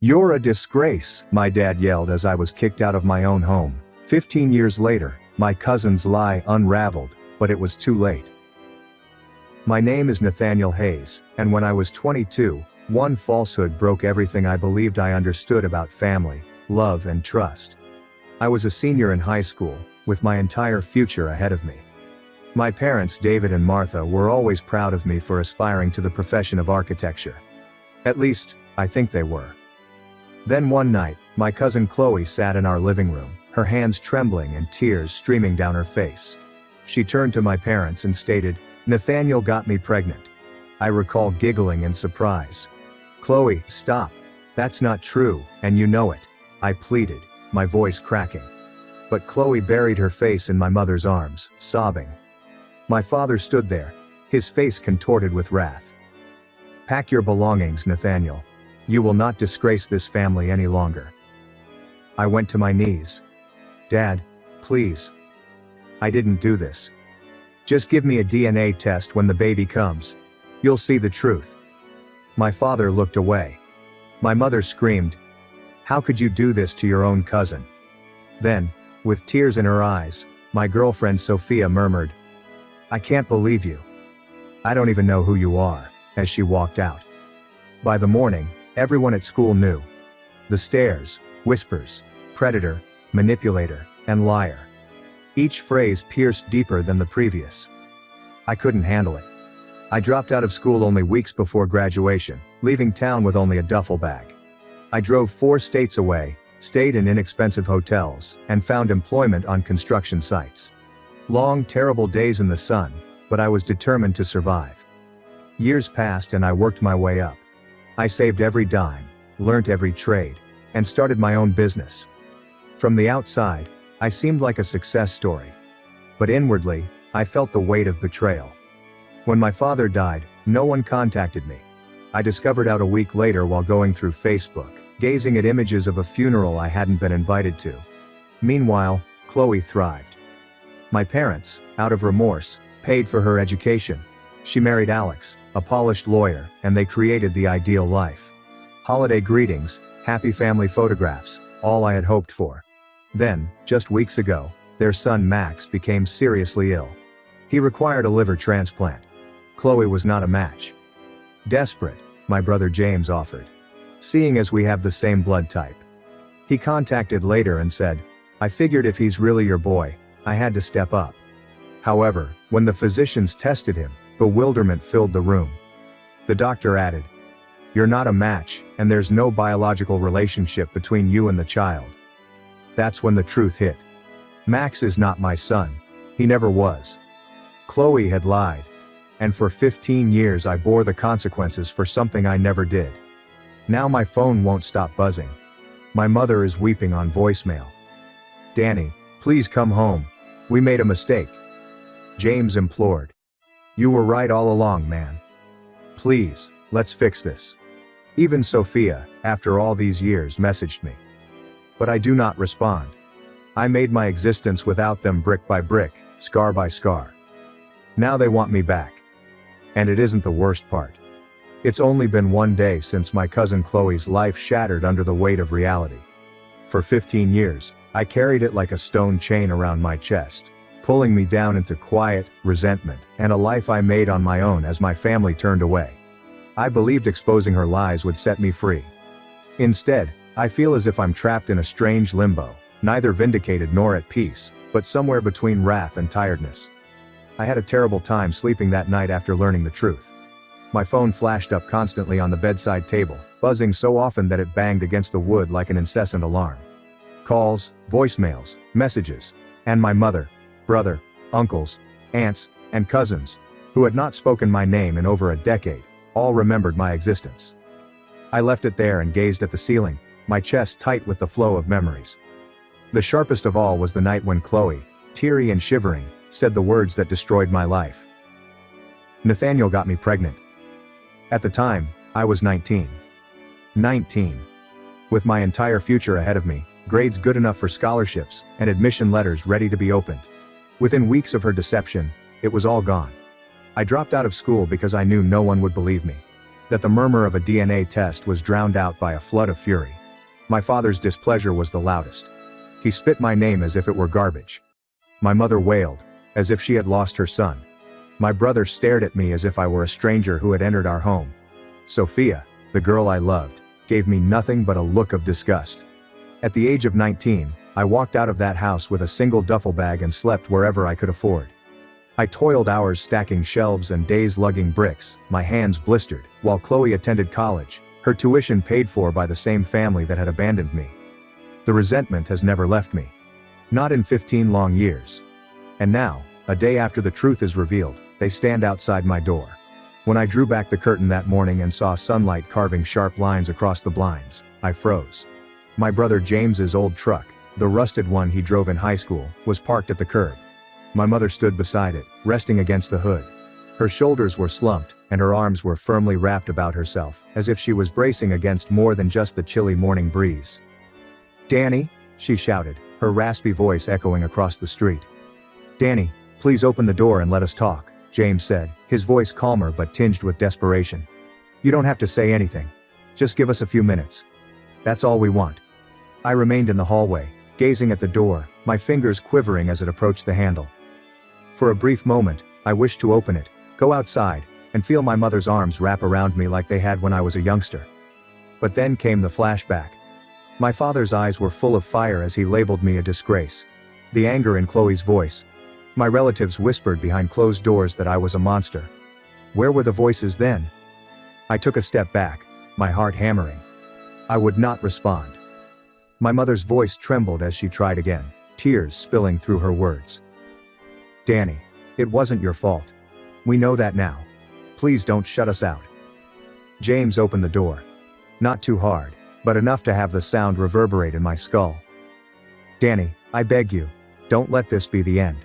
"You're a disgrace," my dad yelled as I was kicked out of my own home. 15 years later, my cousin's lie unraveled, but it was too late. My name is Nathaniel Hayes, and when I was 22, one falsehood broke everything I believed I understood about family, love, and trust. I was a senior in high school, with my entire future ahead of me. My parents, David and Martha, were always proud of me for aspiring to the profession of architecture. At least, I think they were. Then one night, my cousin Chloe sat in our living room, her hands trembling and tears streaming down her face. She turned to my parents and stated, "Nathaniel got me pregnant." I recall giggling in surprise. "Chloe, stop. That's not true, and you know it," I pleaded, my voice cracking. But Chloe buried her face in my mother's arms, sobbing. My father stood there, his face contorted with wrath. "Pack your belongings, Nathaniel. You will not disgrace this family any longer." I went to my knees. "Dad, please. I didn't do this. Just give me a DNA test when the baby comes. You'll see the truth." My father looked away. My mother screamed, "How could you do this to your own cousin?" Then, with tears in her eyes, my girlfriend Sophia murmured, "I can't believe you. I don't even know who you are," as she walked out. By the morning, everyone at school knew. The stares, whispers, predator, manipulator, and liar. Each phrase pierced deeper than the previous. I couldn't handle it. I dropped out of school only weeks before graduation, leaving town with only a duffel bag. I drove 4 states away, stayed in inexpensive hotels, and found employment on construction sites. Long, terrible days in the sun, but I was determined to survive. Years passed and I worked my way up. I saved every dime, learnt every trade, and started my own business. From the outside, I seemed like a success story. But inwardly, I felt the weight of betrayal. When my father died, no one contacted me. I discovered out a week later while going through Facebook, gazing at images of a funeral I hadn't been invited to. Meanwhile, Chloe thrived. My parents, out of remorse, paid for her education. She married Alex, a polished lawyer, and they created the ideal life. Holiday greetings, happy family photographs, all I had hoped for. Then, just weeks ago, their son Max became seriously ill. He required a liver transplant. Chloe was not a match. Desperate, my brother James offered. Seeing as we have the same blood type. He contacted later and said, "I figured if he's really your boy, I had to step up." However, when the physicians tested him, bewilderment filled the room. The doctor added, "You're not a match, and there's no biological relationship between you and the child." That's when the truth hit. Max is not my son. He never was. Chloe had lied. And for 15 years I bore the consequences for something I never did. Now my phone won't stop buzzing. My mother is weeping on voicemail. "Danny, please come home. We made a mistake." James implored. "You were right all along, man. Please, let's fix this." Even Sophia, after all these years, messaged me. But I do not respond. I made my existence without them brick by brick, scar by scar. Now they want me back. And it isn't the worst part. It's only been one day since my cousin Chloe's life shattered under the weight of reality. For 15 years, I carried it like a stone chain around my chest, pulling me down into quiet, resentment, and a life I made on my own as my family turned away. I believed exposing her lies would set me free. Instead, I feel as if I'm trapped in a strange limbo, neither vindicated nor at peace, but somewhere between wrath and tiredness. I had a terrible time sleeping that night after learning the truth. My phone flashed up constantly on the bedside table, buzzing so often that it banged against the wood like an incessant alarm. Calls, voicemails, messages, and my mother, brother, uncles, aunts, and cousins, who had not spoken my name in over a decade, all remembered my existence. I left it there and gazed at the ceiling, my chest tight with the flow of memories. The sharpest of all was the night when Chloe, teary and shivering, said the words that destroyed my life. "Nathaniel got me pregnant." At the time, I was 19. 19. With my entire future ahead of me, grades good enough for scholarships, and admission letters ready to be opened. Within weeks of her deception, it was all gone. I dropped out of school because I knew no one would believe me. that the murmur of a DNA test was drowned out by a flood of fury. My father's displeasure was the loudest. He spit my name as if it were garbage. My mother wailed, as if she had lost her son. My brother stared at me as if I were a stranger who had entered our home. Sophia, the girl I loved, gave me nothing but a look of disgust. At the age of 19, I walked out of that house with a single duffel bag and slept wherever I could afford. I toiled hours stacking shelves and days lugging bricks, my hands blistered, while Chloe attended college, her tuition paid for by the same family that had abandoned me. The resentment has never left me. Not in 15 long years. And now, a day after the truth is revealed, they stand outside my door. When I drew back the curtain that morning and saw sunlight carving sharp lines across the blinds, I froze. My brother James's old truck, the rusted one he drove in high school, was parked at the curb. My mother stood beside it, resting against the hood. Her shoulders were slumped, and her arms were firmly wrapped about herself, as if she was bracing against more than just the chilly morning breeze. "Danny," she shouted, her raspy voice echoing across the street. "Danny, please open the door and let us talk," James said, his voice calmer but tinged with desperation. "You don't have to say anything. Just give us a few minutes. That's all we want." I remained in the hallway, gazing at the door, my fingers quivering as it approached the handle. For a brief moment, I wished to open it, go outside, and feel my mother's arms wrap around me like they had when I was a youngster. But then came the flashback. My father's eyes were full of fire as he labeled me a disgrace. The anger in Chloe's voice. My relatives whispered behind closed doors that I was a monster. Where were the voices then? I took a step back, my heart hammering. I would not respond. My mother's voice trembled as she tried again, tears spilling through her words. "Danny, it wasn't your fault. We know that now. Please don't shut us out." James opened the door. Not too hard, but enough to have the sound reverberate in my skull. "Danny, I beg you, don't let this be the end."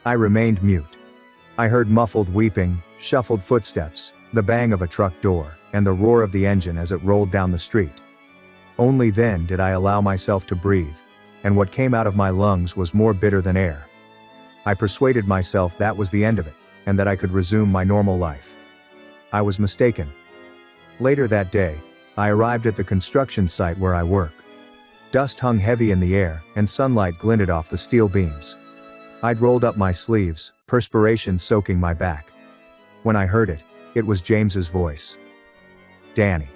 I remained mute. I heard muffled weeping, shuffled footsteps, the bang of a truck door, and the roar of the engine as it rolled down the street. Only then did I allow myself to breathe, and what came out of my lungs was more bitter than air. I persuaded myself that was the end of it, and that I could resume my normal life. I was mistaken. Later that day, I arrived at the construction site where I work. Dust hung heavy in the air, and sunlight glinted off the steel beams. I'd rolled up my sleeves, perspiration soaking my back. When I heard it, it was James's voice. "Danny."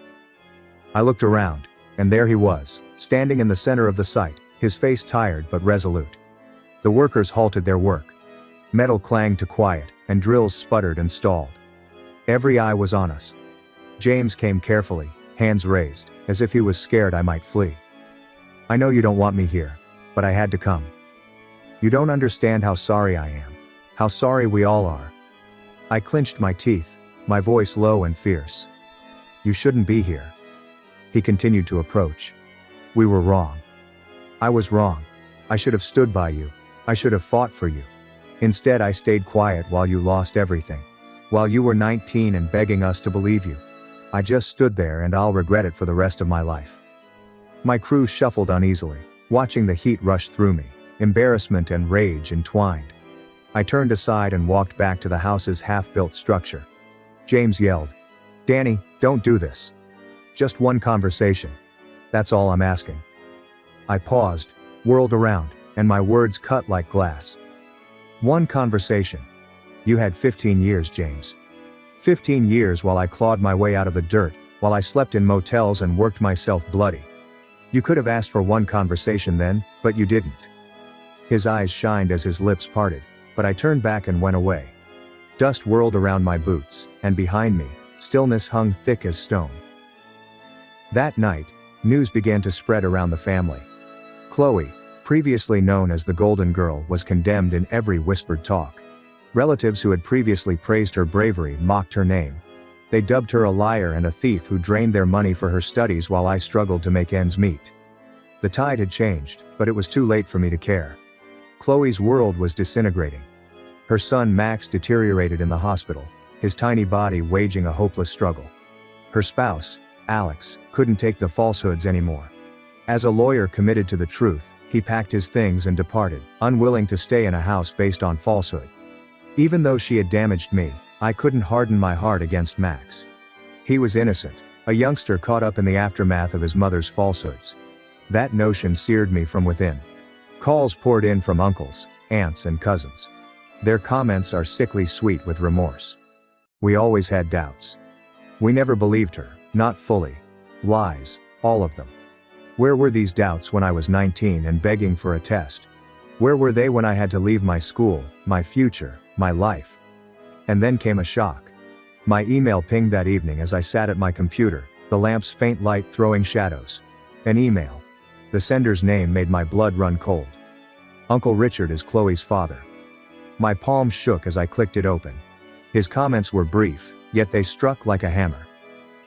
I looked around, and there he was, standing in the center of the site, his face tired but resolute. The workers halted their work. Metal clanged to quiet, and drills sputtered and stalled. Every eye was on us. James came carefully, hands raised, as if he was scared I might flee. "I know you don't want me here, but I had to come. You don't understand how sorry I am. How sorry we all are." I clenched my teeth, my voice low and fierce. "You shouldn't be here." He continued to approach. "We were wrong. I was wrong. I should have stood by you. I should have fought for you. Instead, I stayed quiet while you lost everything. While you were 19 and begging us to believe you. I just stood there and I'll regret it for the rest of my life." My crew shuffled uneasily, watching the heat rush through me, embarrassment and rage entwined. I turned aside and walked back to the house's half-built structure. James yelled, "Danny, don't do this. Just one conversation. That's all I'm asking." I paused, whirled around, and my words cut like glass. "One conversation. You had 15 years, James. 15 years while I clawed my way out of the dirt, while I slept in motels and worked myself bloody. You could have asked for one conversation then, but you didn't." His eyes shined as his lips parted, but I turned back and went away. Dust whirled around my boots, and behind me, stillness hung thick as stone. That night, news began to spread around the family. Chloe, previously known as the Golden Girl, was condemned in every whispered talk. Relatives who had previously praised her bravery mocked her name. They dubbed her a liar and a thief who drained their money for her studies while I struggled to make ends meet. The tide had changed, but it was too late for me to care. Chloe's world was disintegrating. Her son Max deteriorated in the hospital, his tiny body waging a hopeless struggle. Her spouse, Alex, couldn't take the falsehoods anymore. As a lawyer committed to the truth, he packed his things and departed, unwilling to stay in a house based on falsehood. Even though she had damaged me, I couldn't harden my heart against Max. He was innocent, a youngster caught up in the aftermath of his mother's falsehoods. That notion seared me from within. Calls poured in from uncles, aunts and cousins. Their comments are sickly sweet with remorse. We always had doubts. We never believed her, not fully. Lies, all of them. Where were these doubts when I was 19 and begging for a test? Where were they when I had to leave my school, my future, my life? And then came a shock. My email pinged that evening as I sat at my computer, the lamp's faint light throwing shadows. An email. The sender's name made my blood run cold. Uncle Richard is Chloe's father. My palms shook as I clicked it open. His comments were brief, yet they struck like a hammer.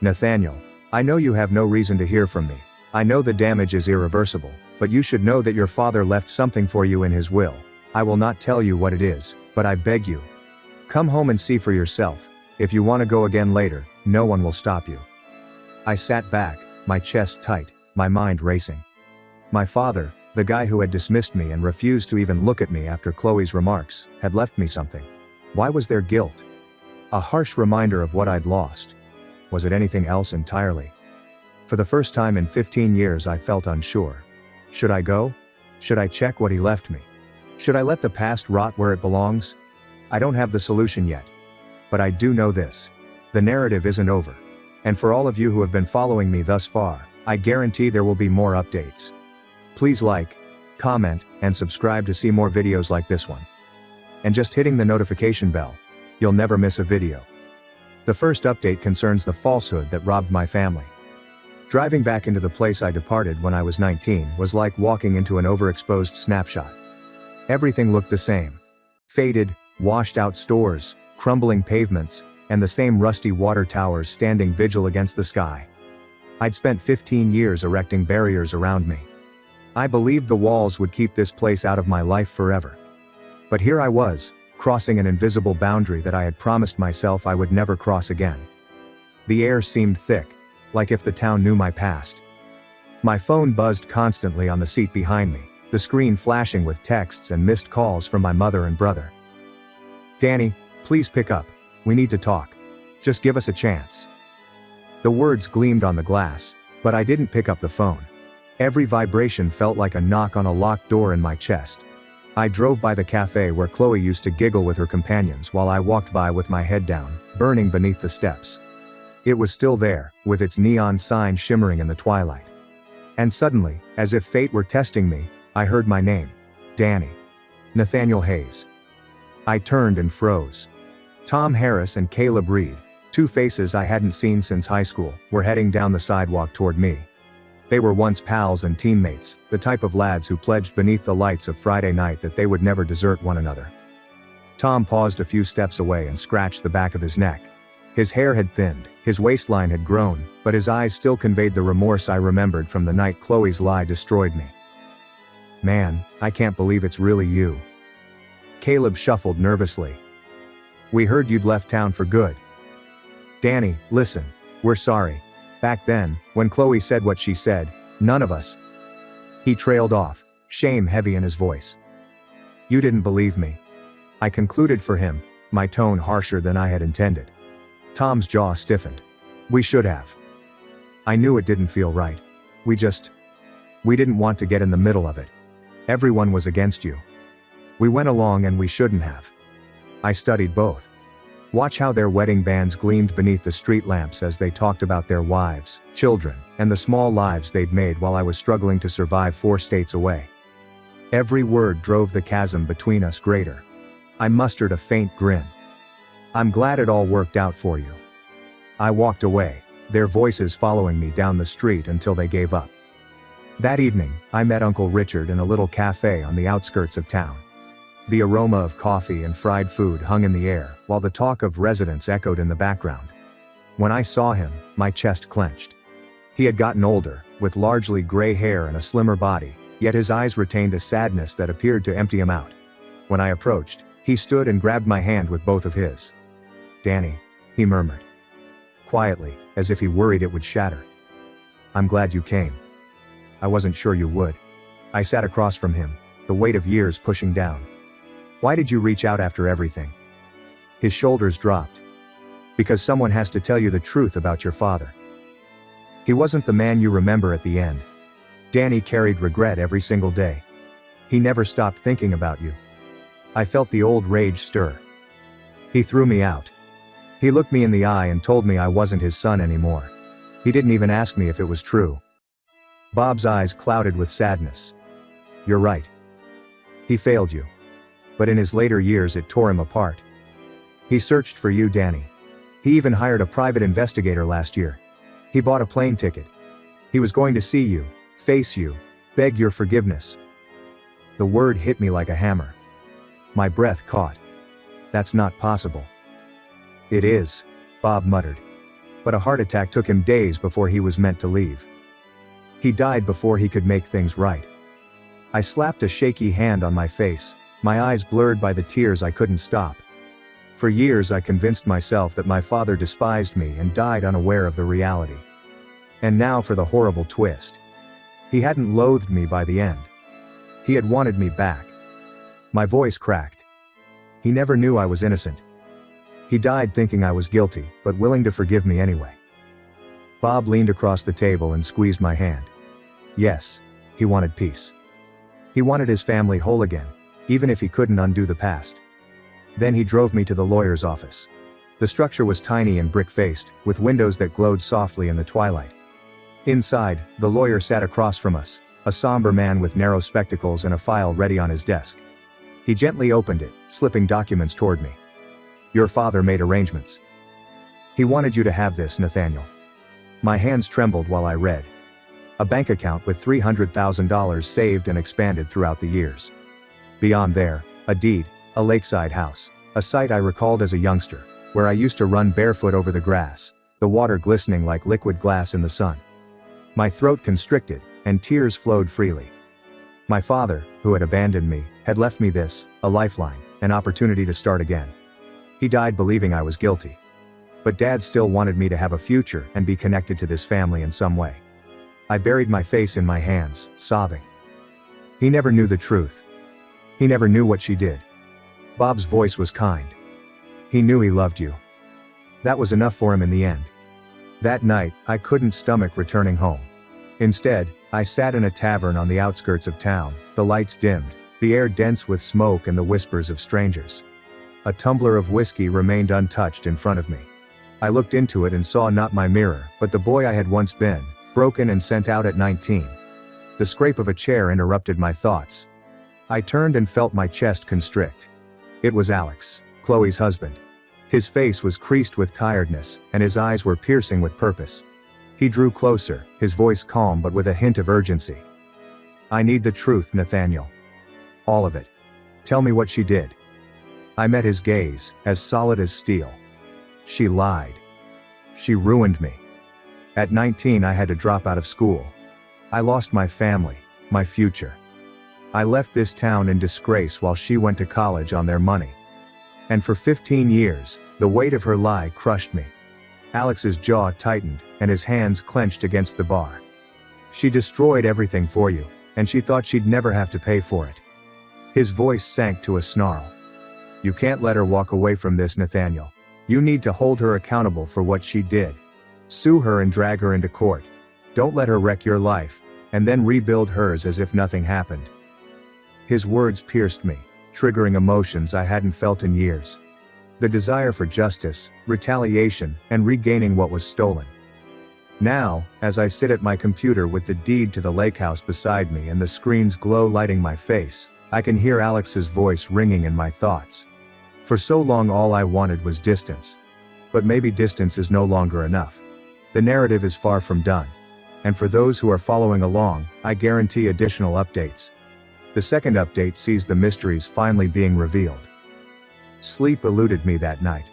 Nathaniel, I know you have no reason to hear from me. I know the damage is irreversible, but you should know that your father left something for you in his will. I will not tell you what it is, but I beg you. Come home and see for yourself. If you want to go again later, no one will stop you. I sat back, my chest tight, my mind racing. My father, the guy who had dismissed me and refused to even look at me after Chloe's remarks, had left me something. Why was there guilt? A harsh reminder of what I'd lost. Was it anything else entirely? For the first time in 15 years I felt unsure. Should I go? Should I check what he left me? Should I let the past rot where it belongs? I don't have the solution yet. But I do know this. The narrative isn't over. And for all of you who have been following me thus far, I guarantee there will be more updates. Please like, comment, and subscribe to see more videos like this one. And just hitting the notification bell, you'll never miss a video. The first update concerns the falsehood that robbed my family. Driving back into the place I departed when I was 19 was like walking into an overexposed snapshot. Everything looked the same. Faded, washed out stores, crumbling pavements, and the same rusty water towers standing vigil against the sky. I'd spent 15 years erecting barriers around me. I believed the walls would keep this place out of my life forever. But here I was, crossing an invisible boundary that I had promised myself I would never cross again. The air seemed thick, like if the town knew my past. My phone buzzed constantly on the seat behind me, the screen flashing with texts and missed calls from my mother and brother. Danny, please pick up. We need to talk. Just give us a chance. The words gleamed on the glass, but I didn't pick up the phone. Every vibration felt like a knock on a locked door in my chest. I drove by the cafe where Chloe used to giggle with her companions while I walked by with my head down, burning beneath the steps. It was still there, with its neon sign shimmering in the twilight. And suddenly, as if fate were testing me, I heard my name. Danny. Nathaniel Hayes. I turned and froze. Tom Harris and Caleb Reed, two faces I hadn't seen since high school, were heading down the sidewalk toward me. They were once pals and teammates, the type of lads who pledged beneath the lights of Friday night that they would never desert one another. Tom paused a few steps away and scratched the back of his neck. His hair had thinned, his waistline had grown, but his eyes still conveyed the remorse I remembered from the night Chloe's lie destroyed me. Man, I can't believe it's really you. Caleb shuffled nervously. We heard you'd left town for good. Danny, listen, we're sorry. Back then, when Chloe said what she said, none of us. He trailed off, shame heavy in his voice. You didn't believe me. I concluded for him, my tone harsher than I had intended. Tom's jaw stiffened. We should have. I knew it didn't feel right. We didn't want to get in the middle of it. Everyone was against you. We went along and we shouldn't have. I studied both. Watch how their wedding bands gleamed beneath the street lamps as they talked about their wives, children, and the small lives they'd made while I was struggling to survive 4 states away. Every word drove the chasm between us greater. I mustered a faint grin. I'm glad it all worked out for you. I walked away, their voices following me down the street until they gave up. That evening, I met Uncle Richard in a little cafe on the outskirts of town. The aroma of coffee and fried food hung in the air, while the talk of residents echoed in the background. When I saw him, my chest clenched. He had gotten older, with largely gray hair and a slimmer body, yet his eyes retained a sadness that appeared to empty him out. When I approached, he stood and grabbed my hand with both of his. Danny, he murmured. Quietly, as if he worried it would shatter. I'm glad you came. I wasn't sure you would. I sat across from him, the weight of years pushing down. Why did you reach out after everything? His shoulders dropped. Because someone has to tell you the truth about your father. He wasn't the man you remember at the end. Danny carried regret every single day. He never stopped thinking about you. I felt the old rage stir. He threw me out. He looked me in the eye and told me I wasn't his son anymore. He didn't even ask me if it was true. Bob's eyes clouded with sadness. You're right. He failed you. But in his later years it tore him apart. He searched for you, Danny. He even hired a private investigator last year. He bought a plane ticket. He was going to see you, face you, beg your forgiveness. The word hit me like a hammer. My breath caught. That's not possible. It is, Bob muttered. But a heart attack took him days before he was meant to leave. He died before he could make things right. I slapped a shaky hand on my face, my eyes blurred by the tears I couldn't stop. For years I convinced myself that my father despised me and died unaware of the reality. And now for the horrible twist. He hadn't loathed me by the end. He had wanted me back. My voice cracked. He never knew I was innocent. He died thinking I was guilty, but willing to forgive me anyway. Bob leaned across the table and squeezed my hand. Yes, he wanted peace. He wanted his family whole again, even if he couldn't undo the past. Then he drove me to the lawyer's office. The structure was tiny and brick-faced, with windows that glowed softly in the twilight. Inside, the lawyer sat across from us, a somber man with narrow spectacles and a file ready on his desk. He gently opened it, slipping documents toward me. Your father made arrangements. He wanted you to have this, Nathaniel. My hands trembled while I read. A bank account with $300,000 saved and expanded throughout the years. Beyond there, a deed, a lakeside house, a site I recalled as a youngster, where I used to run barefoot over the grass, the water glistening like liquid glass in the sun. My throat constricted, and tears flowed freely. My father, who had abandoned me, had left me this, a lifeline, an opportunity to start again. He died believing I was guilty. But Dad still wanted me to have a future and be connected to this family in some way. I buried my face in my hands, sobbing. He never knew the truth. He never knew what she did. Bob's voice was kind. He knew he loved you. That was enough for him in the end. That night, I couldn't stomach returning home. Instead, I sat in a tavern on the outskirts of town, the lights dimmed, the air dense with smoke and the whispers of strangers. A tumbler of whiskey remained untouched in front of me. I looked into it and saw not my mirror, but the boy I had once been, broken and sent out at 19. The scrape of a chair interrupted my thoughts. I turned and felt my chest constrict. It was Alex, Chloe's husband. His face was creased with tiredness, and his eyes were piercing with purpose. He drew closer, his voice calm but with a hint of urgency. I need the truth, Nathaniel. All of it. Tell me what she did. I met his gaze, as solid as steel. She lied. She ruined me. At 19 I had to drop out of school. I lost my family, my future. I left this town in disgrace while she went to college on their money. And for 15 years, the weight of her lie crushed me. Alex's jaw tightened, and his hands clenched against the bar. She destroyed everything for you, and she thought she'd never have to pay for it. His voice sank to a snarl. You can't let her walk away from this, Nathaniel. You need to hold her accountable for what she did. Sue her and drag her into court. Don't let her wreck your life, and then rebuild hers as if nothing happened. His words pierced me, triggering emotions I hadn't felt in years. The desire for justice, retaliation, and regaining what was stolen. Now, as I sit at my computer with the deed to the lake house beside me and the screen's glow lighting my face, I can hear Alex's voice ringing in my thoughts. For so long all I wanted was distance. But maybe distance is no longer enough. The narrative is far from done. And for those who are following along, I guarantee additional updates. The second update sees the mysteries finally being revealed. Sleep eluded me that night.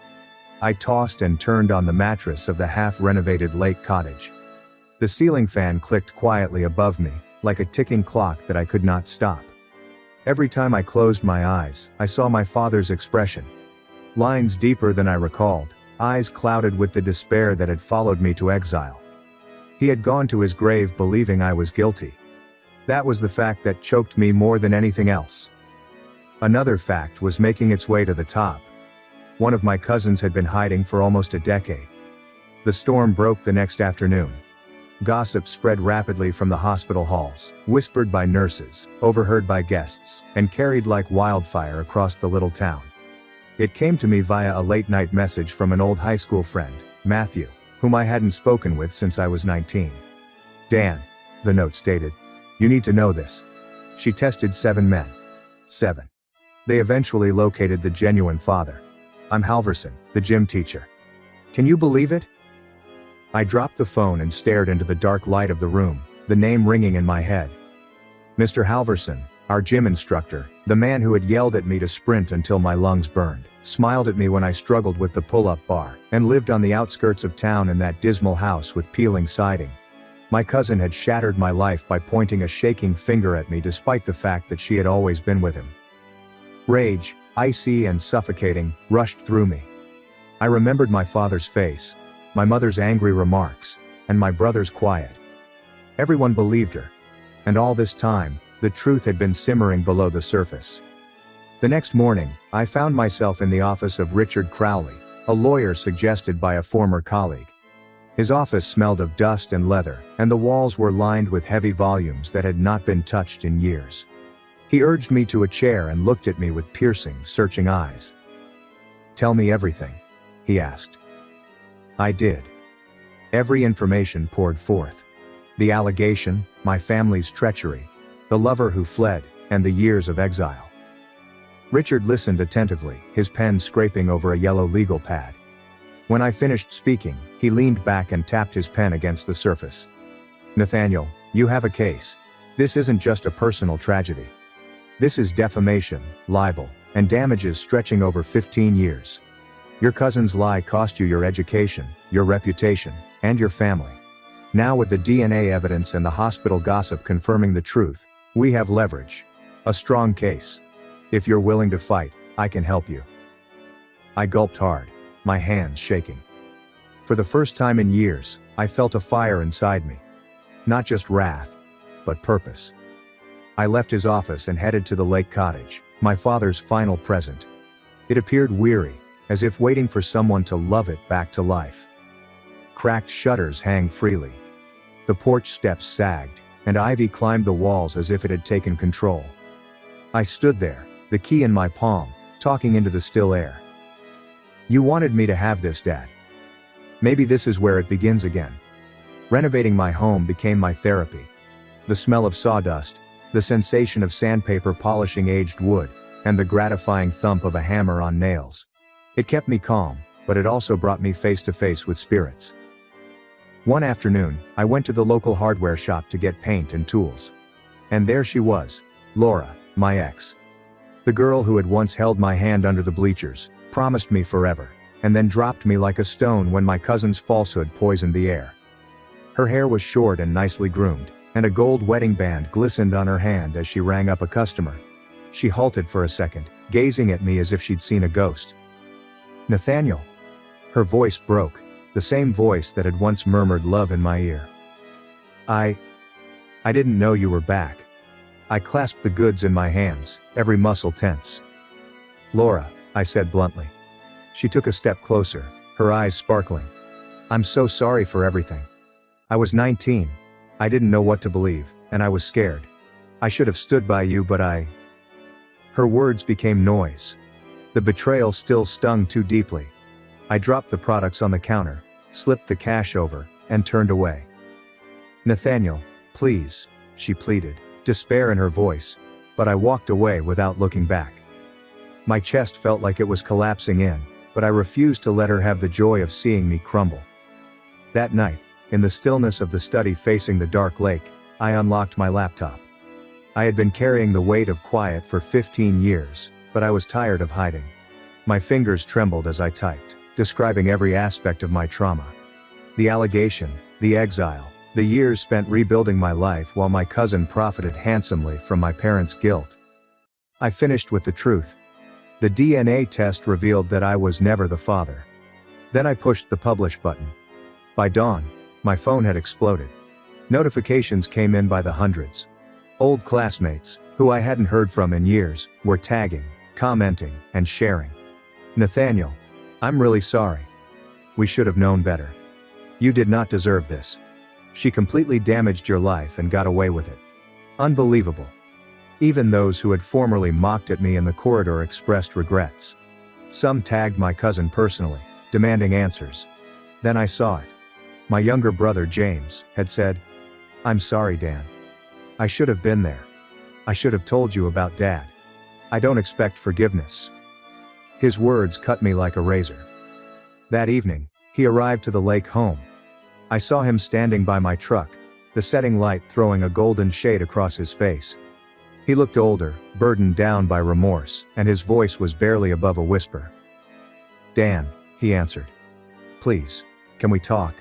I tossed and turned on the mattress of the half-renovated lake cottage. The ceiling fan clicked quietly above me, like a ticking clock that I could not stop. Every time I closed my eyes, I saw my father's expression. Lines deeper than I recalled, eyes clouded with the despair that had followed me to exile. He had gone to his grave believing I was guilty. That was the fact that choked me more than anything else. Another fact was making its way to the top. One of my cousins had been hiding for almost a decade. The storm broke the next afternoon. Gossip spread rapidly from the hospital halls, whispered by nurses, overheard by guests, and carried like wildfire across the little town. It came to me via a late-night message from an old high school friend, Matthew, whom I hadn't spoken with since I was 19. Dan, the note stated, you need to know this. She tested 7 men. 7. They eventually located the genuine father. I'm Halverson, the gym teacher. Can you believe it? I dropped the phone and stared into the dark light of the room, the name ringing in my head. Mr. Halverson, our gym instructor, the man who had yelled at me to sprint until my lungs burned, smiled at me when I struggled with the pull-up bar, and lived on the outskirts of town in that dismal house with peeling siding. My cousin had shattered my life by pointing a shaking finger at me despite the fact that she had always been with him. Rage, icy and suffocating, rushed through me. I remembered my father's face, my mother's angry remarks, and my brother's quiet. Everyone believed her. And all this time, the truth had been simmering below the surface. The next morning, I found myself in the office of Richard Crowley, a lawyer suggested by a former colleague. His office smelled of dust and leather, and the walls were lined with heavy volumes that had not been touched in years. He urged me to a chair and looked at me with piercing, searching eyes. Tell me everything, he asked. I did. Every information poured forth. The allegation, my family's treachery, the lover who fled, and the years of exile. Richard listened attentively, his pen scraping over a yellow legal pad. When I finished speaking, he leaned back and tapped his pen against the surface. Nathaniel, you have a case. This isn't just a personal tragedy. This is defamation, libel, and damages stretching over 15 years. Your cousin's lie cost you your education, your reputation, and your family. Now with the DNA evidence and the hospital gossip confirming the truth, we have leverage. A strong case. If you're willing to fight, I can help you. I gulped hard, my hands shaking. For the first time in years, I felt a fire inside me. Not just wrath, but purpose. I left his office and headed to the lake cottage, my father's final present. It appeared weary, as if waiting for someone to love it back to life. Cracked shutters hang freely. The porch steps sagged, and ivy climbed the walls as if it had taken control. I stood there, the key in my palm, talking into the still air. You wanted me to have this, Dad. Maybe this is where it begins again. Renovating my home became my therapy. The smell of sawdust, the sensation of sandpaper polishing aged wood, and the gratifying thump of a hammer on nails. It kept me calm, but it also brought me face to face with spirits. One afternoon, I went to the local hardware shop to get paint and tools. And there she was, Laura, my ex. The girl who had once held my hand under the bleachers, promised me forever, and then dropped me like a stone when my cousin's falsehood poisoned the air. Her hair was short and nicely groomed, and a gold wedding band glistened on her hand as she rang up a customer. She halted for a second, gazing at me as if she'd seen a ghost. Nathaniel. Her voice broke, the same voice that had once murmured love in my ear. I didn't know you were back. I clasped the goods in my hands, every muscle tense. Laura, I said bluntly. She took a step closer, her eyes sparkling. I'm so sorry for everything. I was 19. I didn't know what to believe, and I was scared. I should have stood by you, but Her words became noise. The betrayal still stung too deeply. I dropped the products on the counter, slipped the cash over, and turned away. Nathaniel, please, she pleaded, despair in her voice, but I walked away without looking back. My chest felt like it was collapsing in, but I refused to let her have the joy of seeing me crumble. That night, in the stillness of the study facing the dark lake, I unlocked my laptop. I had been carrying the weight of quiet for 15 years, but I was tired of hiding. My fingers trembled as I typed, describing every aspect of my trauma. The allegation, the exile, the years spent rebuilding my life while my cousin profited handsomely from my parents' guilt. I finished with the truth. The DNA test revealed that I was never the father. Then I pushed the publish button. By dawn, my phone had exploded. Notifications came in by the hundreds. Old classmates, who I hadn't heard from in years, were tagging, commenting, and sharing. Nathaniel, I'm really sorry. We should have known better. You did not deserve this. She completely damaged your life and got away with it. Unbelievable. Even those who had formerly mocked at me in the corridor expressed regrets. Some tagged my cousin personally, demanding answers. Then I saw it. My younger brother James had said, "I'm sorry, Dan. I should have been there. I should have told you about Dad. I don't expect forgiveness." His words cut me like a razor. That evening, he arrived to the lake home. I saw him standing by my truck, the setting light throwing a golden shade across his face. He looked older, burdened down by remorse, and his voice was barely above a whisper. "Dan," he answered. "Please, can we talk?"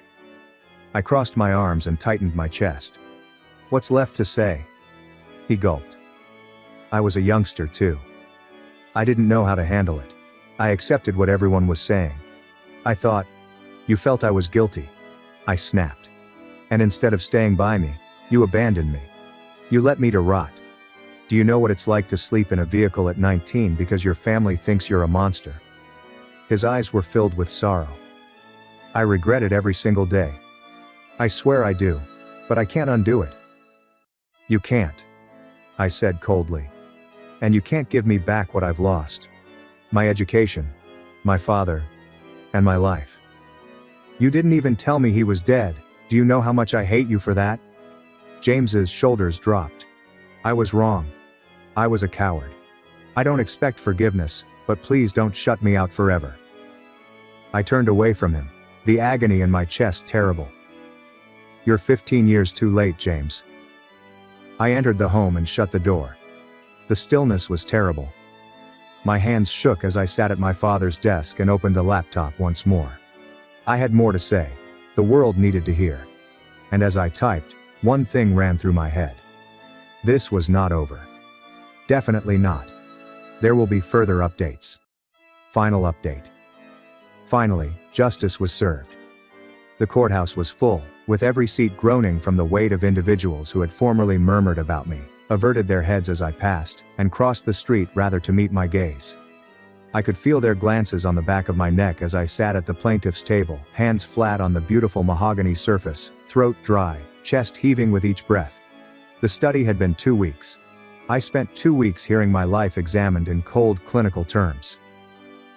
I crossed my arms and tightened my chest. "What's left to say?" He gulped. I was a youngster too. I didn't know how to handle it. I accepted what everyone was saying. I thought, "You felt I was guilty." I snapped. "And instead of staying by me, you abandoned me. You let me to rot. Do you know what it's like to sleep in a vehicle at 19 because your family thinks you're a monster?" His eyes were filled with sorrow. "I regret it every single day. I swear I do, but I can't undo it." "You can't," I said coldly. "And you can't give me back what I've lost. My education, my father, and my life. You didn't even tell me he was dead. Do you know how much I hate you for that?" James's shoulders dropped. "I was wrong. I was a coward. I don't expect forgiveness, but please don't shut me out forever." I turned away from him, the agony in my chest terrible. "You're 15 years too late, James." I entered the home and shut the door. The stillness was terrible. My hands shook as I sat at my father's desk and opened the laptop once more. I had more to say. The world needed to hear. And as I typed, one thing ran through my head. This was not over. Definitely not. There will be further updates. Final update. Finally, justice was served. The courthouse was full, with every seat groaning from the weight of individuals who had formerly murmured about me, averted their heads as I passed, and crossed the street rather to meet my gaze. I could feel their glances on the back of my neck as I sat at the plaintiff's table, hands flat on the beautiful mahogany surface, throat dry, chest heaving with each breath. The study had been 2 weeks. I spent 2 weeks hearing my life examined in cold clinical terms.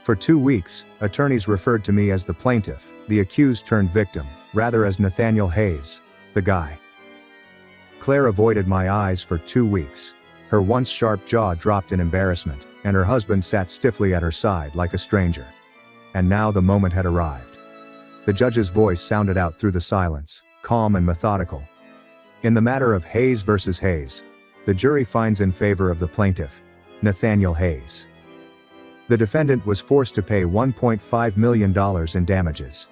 For 2 weeks, attorneys referred to me as the plaintiff, the accused turned victim, rather as Nathaniel Hayes, the guy. Claire avoided my eyes for 2 weeks. Her once sharp jaw dropped in embarrassment, and her husband sat stiffly at her side like a stranger. And now the moment had arrived. The judge's voice sounded out through the silence, calm and methodical. In the matter of Hayes versus Hayes, the jury finds in favor of the plaintiff, Nathaniel Hayes. The defendant was forced to pay $1.5 million in damages.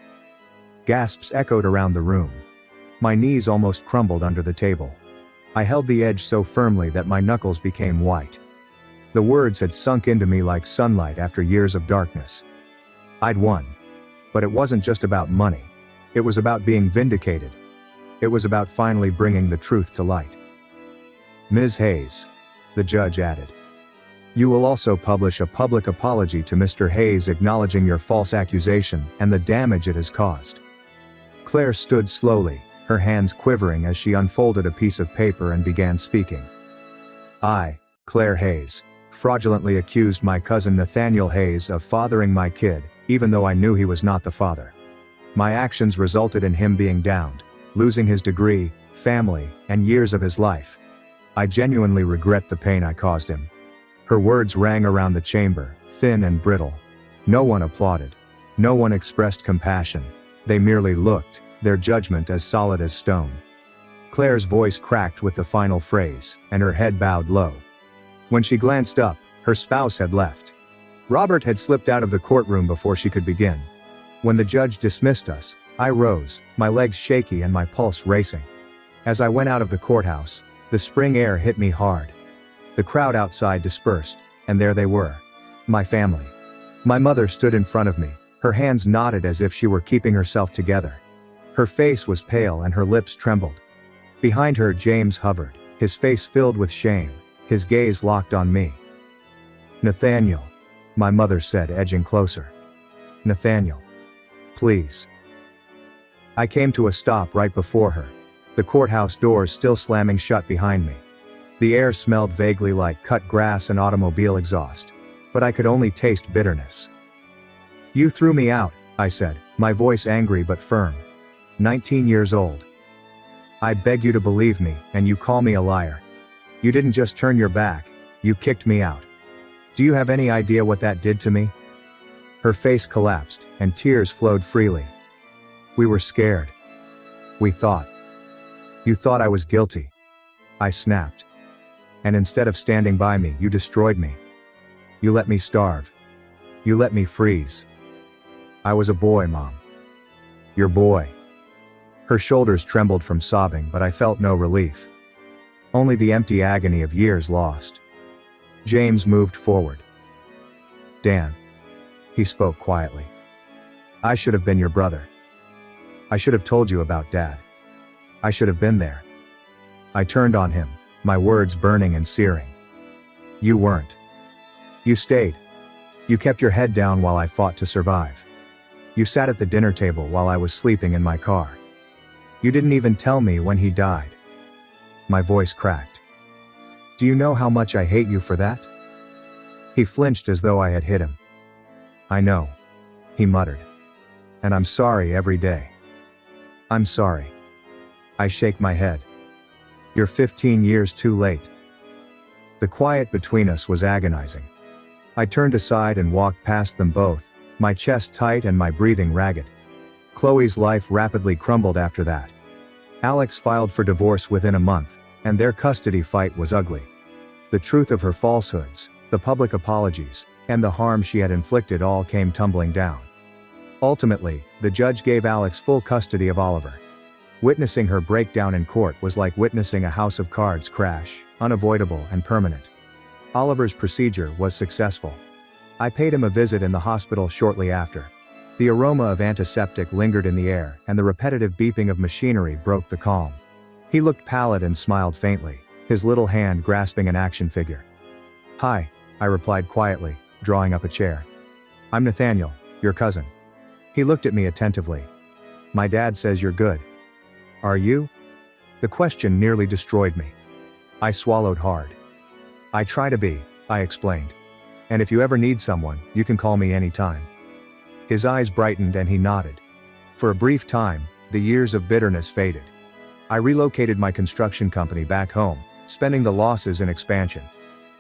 Gasps echoed around the room. My knees almost crumbled under the table. I held the edge so firmly that my knuckles became white. The words had sunk into me like sunlight after years of darkness. I'd won. But it wasn't just about money. It was about being vindicated. It was about finally bringing the truth to light. "Ms. Hayes," the judge added, "you will also publish a public apology to Mr. Hayes acknowledging your false accusation and the damage it has caused." Claire stood slowly, her hands quivering as she unfolded a piece of paper and began speaking. "I, Claire Hayes, fraudulently accused my cousin Nathaniel Hayes of fathering my kid, even though I knew he was not the father. My actions resulted in him being downed, losing his degree, family, and years of his life. I genuinely regret the pain I caused him." Her words rang around the chamber, thin and brittle. No one applauded. No one expressed compassion. They merely looked, their judgment as solid as stone. Claire's voice cracked with the final phrase, and her head bowed low. When she glanced up, her spouse had left. Robert had slipped out of the courtroom before she could begin. When the judge dismissed us, I rose, my legs shaky and my pulse racing. As I went out of the courthouse, the spring air hit me hard. The crowd outside dispersed, and there they were. My family. My mother stood in front of me, her hands knotted as if she were keeping herself together. Her face was pale and her lips trembled. Behind her James hovered, his face filled with shame, his gaze locked on me. "Nathaniel," my mother said, edging closer. Nathaniel. Please. I came to a stop right before her. The courthouse doors still slamming shut behind me. The air smelled vaguely like cut grass and automobile exhaust, but I could only taste bitterness. You threw me out, I said, my voice angry but firm. 19 years old. I beg you to believe me, and you call me a liar. You didn't just turn your back, you kicked me out. Do you have any idea what that did to me? Her face collapsed, and tears flowed freely. We were scared. We thought. You thought I was guilty. I snapped. And instead of standing by me, you destroyed me. You let me starve. You let me freeze. I was a boy, Mom. Your boy. Her shoulders trembled from sobbing, but I felt no relief. Only the empty agony of years lost. James moved forward. Dan. He spoke quietly. I should have been your brother. I should have told you about Dad. I should have been there. I turned on him, my words burning and searing. You weren't. You stayed. You kept your head down while I fought to survive. You sat at the dinner table while I was sleeping in my car. You didn't even tell me when he died. My voice cracked. Do you know how much I hate you for that? He flinched as though I had hit him. I know, he muttered. And I'm sorry every day. I'm sorry. I shake my head. You're 15 years too late. The quiet between us was agonizing. I turned aside and walked past them both, my chest tight and my breathing ragged. Chloe's life rapidly crumbled after that. Alex filed for divorce within a month, and their custody fight was ugly. The truth of her falsehoods, the public apologies, and the harm she had inflicted all came tumbling down. Ultimately, the judge gave Alex full custody of Oliver. Witnessing her breakdown in court was like witnessing a house of cards crash, unavoidable and permanent. Oliver's procedure was successful. I paid him a visit in the hospital shortly after. The aroma of antiseptic lingered in the air, and the repetitive beeping of machinery broke the calm. He looked pallid and smiled faintly, his little hand grasping an action figure. Hi, I replied quietly, drawing up a chair. I'm Nathaniel, your cousin. He looked at me attentively. My dad says you're good. Are you? The question nearly destroyed me. I swallowed hard. I try to be, I explained. And if you ever need someone, you can call me anytime. His eyes brightened and he nodded. For a brief time, the years of bitterness faded. I relocated my construction company back home, spending the losses in expansion.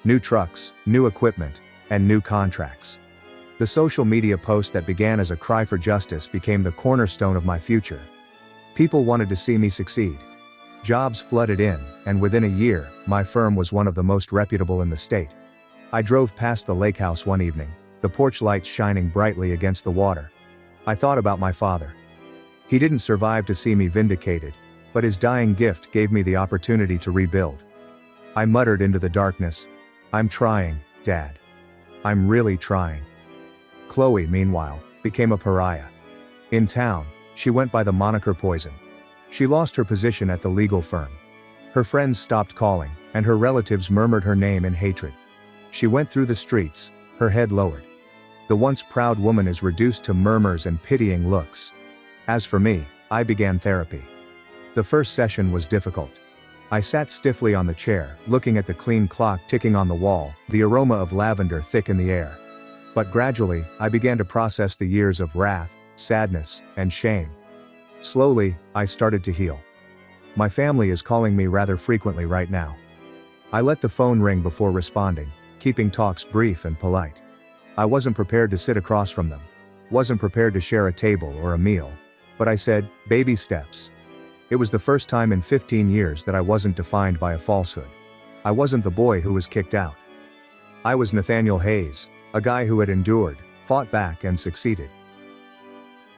New trucks, new equipment, and new contracts. The social media post that began as a cry for justice became the cornerstone of my future. People wanted to see me succeed. Jobs flooded in, and within a year, my firm was one of the most reputable in the state. I drove past the lake house one evening, the porch lights shining brightly against the water. I thought about my father. He didn't survive to see me vindicated, but his dying gift gave me the opportunity to rebuild. I muttered into the darkness, I'm trying, Dad. I'm really trying. Chloe, meanwhile, became a pariah. In town, she went by the moniker Poison. She lost her position at the legal firm. Her friends stopped calling, and her relatives murmured her name in hatred. She went through the streets, her head lowered. The once proud woman is reduced to murmurs and pitying looks. As for me, I began therapy. The first session was difficult. I sat stiffly on the chair, looking at the clean clock ticking on the wall, the aroma of lavender thick in the air. But gradually, I began to process the years of wrath, sadness, and shame. Slowly, I started to heal. My family is calling me rather frequently right now. I let the phone ring before responding, keeping talks brief and polite. I wasn't prepared to sit across from them. Wasn't prepared to share a table or a meal. But I said, baby steps. It was the first time in 15 years that I wasn't defined by a falsehood. I wasn't the boy who was kicked out. I was Nathaniel Hayes, a guy who had endured, fought back and succeeded.